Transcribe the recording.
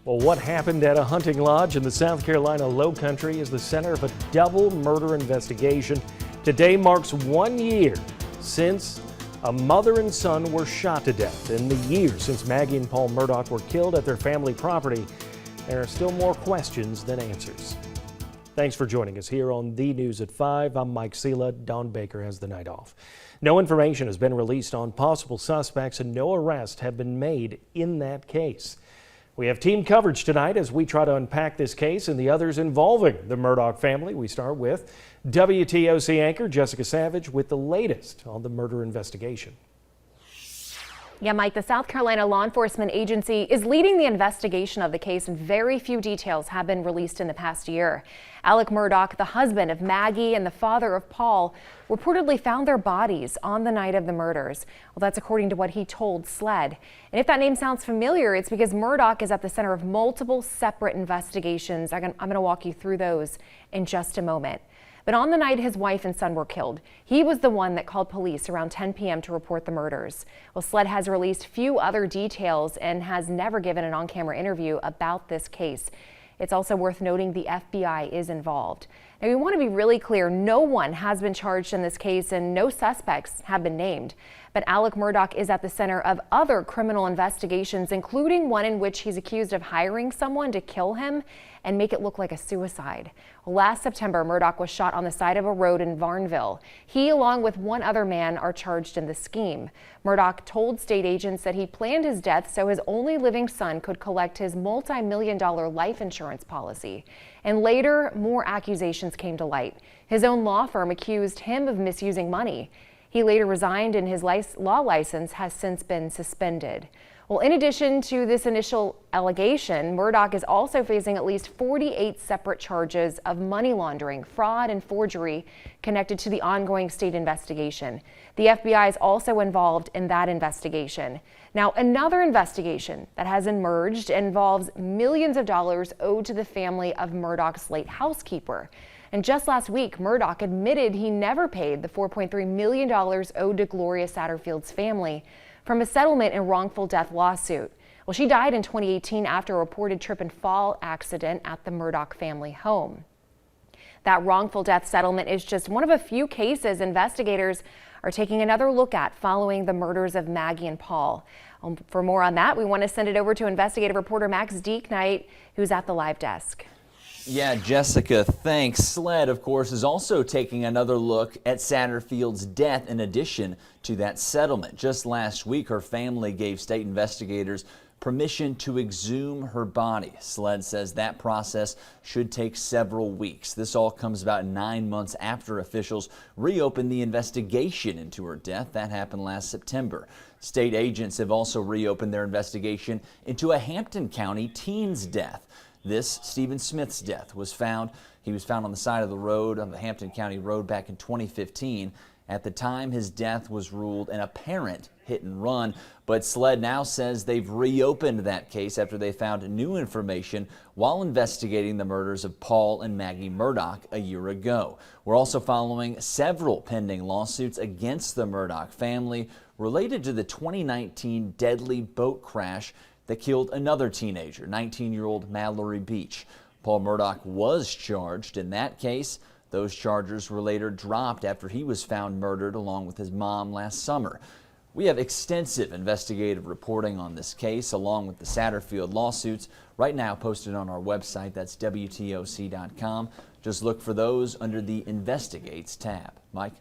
Well, what happened at a hunting lodge in the South Carolina Lowcountry is the center of a double murder investigation. Today marks 1 year since a mother and son were shot to death. In the year since Maggie and Paul Murdaugh were killed at their family property, there are still more questions than answers. Thanks for joining us here on The News at 5. I'm Mike Sela. Dawn Baker has the night off. No information has been released on possible suspects and no arrests have been made in that case. We have team coverage tonight as we try to unpack this case and the others involving the Murdaugh family. We start with WTOC anchor Jessica Savage with the latest on the murder investigation. Yeah, Mike, the South Carolina law enforcement agency is leading the investigation of the case, and very few details have been released in the past year. Alec Murdaugh, the husband of Maggie and the father of Paul, reportedly found their bodies on the night of the murders. Well, that's according to what he told SLED. And if that name sounds familiar, it's because Murdaugh is at the center of multiple separate investigations. I'm going to walk you through those in just a moment. But on the night his wife and son were killed, he was the one that called police around 10 p.m. to report the murders. Well, SLED has released few other details and has never given an on-camera interview about this case. It's also worth noting the FBI is involved. Now, we want to be really clear, no one has been charged in this case and no suspects have been named. But Alec Murdaugh is at the center of other criminal investigations, including one in which he's accused of hiring someone to kill him and make it look like a suicide. Last September, Murdaugh was shot on the side of a road in Varnville. He, along with one other man, are charged in the scheme. Murdaugh told state agents that he planned his death so his only living son could collect his multi-million-dollar life insurance policy. And later, more accusations came to light. His own law firm accused him of misusing money. He later resigned and his law license has since been suspended. Well, in addition to this initial allegation, Murdaugh is also facing at least 48 separate charges of money laundering, fraud, and forgery connected to the ongoing state investigation. The FBI is also involved in that investigation. Now, another investigation that has emerged involves millions of dollars owed to the family of Murdaugh's late housekeeper. And just last week, Murdaugh admitted he never paid the $4.3 million owed to Gloria Satterfield's family from a settlement and wrongful death lawsuit. Well, she died in 2018 after a reported trip and fall accident at the Murdaugh family home. That wrongful death settlement is just one of a few cases investigators are taking another look at following the murders of Maggie and Paul. For more on that, we want to send it over to investigative reporter Max Deeknight, who's at the live desk. Yeah, Jessica, thanks. SLED, of course, is also taking another look at Satterfield's death in addition to that settlement. Just last week, her family gave state investigators permission to exhume her body. SLED says that process should take several weeks. This all comes about 9 months after officials reopened the investigation into her death. That happened last September. State agents have also reopened their investigation into a Hampton County teen's death. This, Stephen Smith's death, was found. He was found on the side of the road, on the Hampton County road back in 2015. At the time, his death was ruled an apparent hit and run, but SLED now says they've reopened that case after they found new information while investigating the murders of Paul and Maggie Murdaugh a year ago. We're also following several pending lawsuits against the Murdaugh family related to the 2019 deadly boat crash that killed another teenager, 19-year-old Mallory Beach. Paul Murdaugh was charged in that case. Those charges were later dropped after he was found murdered along with his mom last summer. We have extensive investigative reporting on this case along with the Satterfield lawsuits right now posted on our website. That's WTOC.com. Just look for those under the Investigates tab. Mike?